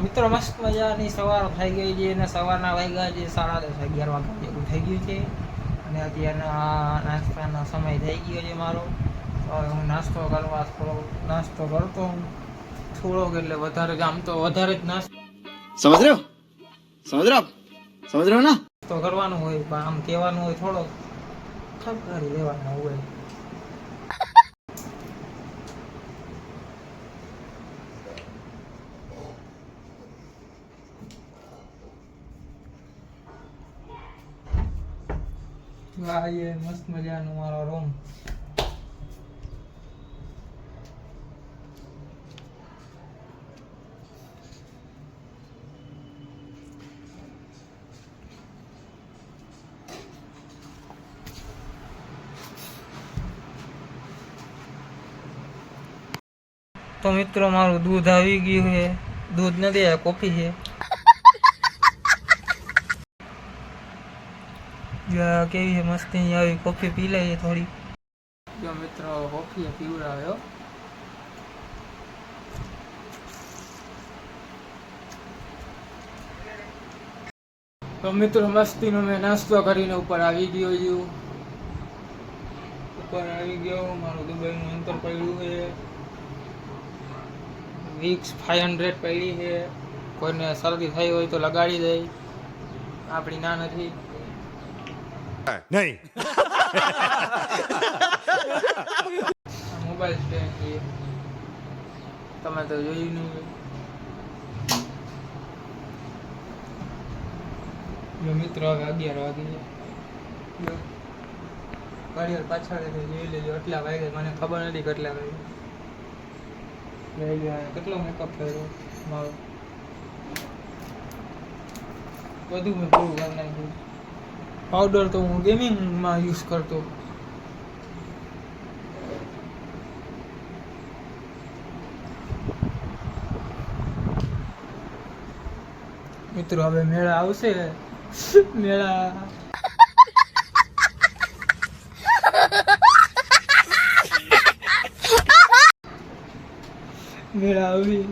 મિત્રો મસ્ત મજાની સવાર થઈ ગઈ છે અને સવારના વાગ્યા છે 10:30 11 વાગ્યા જેવું થઈ ગયું છે અને અત્યારના નાસ્તાનો સમય થઈ ગયો છે મારો. હવે હું નાસ્તો કરવા થોડો નાસ્તો કરતો હું થોડોક એટલે વધારે આમ તો વધારે જ નાસ્તો સમજ રહ્યો ના તો કરવાનું હોય પણ આમ કહેવાનું હોય થોડોક ખબરી લેવાનું હોય. આ ये મસ્ત મજાનો મારો રૂમ. તો મિત્રો મારું દૂધ આવી ગયું છે. દૂધ નથી આ કોફી છે. કેવી છે મસ્તી આવી કોફી પી લઈએ થોડી. જો મિત્રો કોફી પીવડાવ્યો. તો મિત્રો મસ્તીનો મેં નાસ્તો કરીને ઉપર આવી ગયો છું. ઉપર આવી ગયો. મારું દુબઈનું અંતર પડ્યું છે. વિક્સ 500 પડી છે. કોઈને શરદી થઈ હોય તો લગાડી દે. આપણી ના નથી. નહીં મોબાઈલ સ્ટેન્ડ છે. તમે તો જોયું નહીં. જો મિત્રો હવે 11 વાગી ગયા. ઘડિયાળ પાછળ જોઈ લેજો એટલા વાગે. મને ખબર નથી કેટલા વાગે. કેટલો મેકઅપ થયો મારો. બધું મેં પૂરું કરી નાખ્યું. પાવડર તો હું ગેમિંગમાં યુઝ કરતો. મિત્રો હવે મેળા આવશે. મેળા મેળા આવી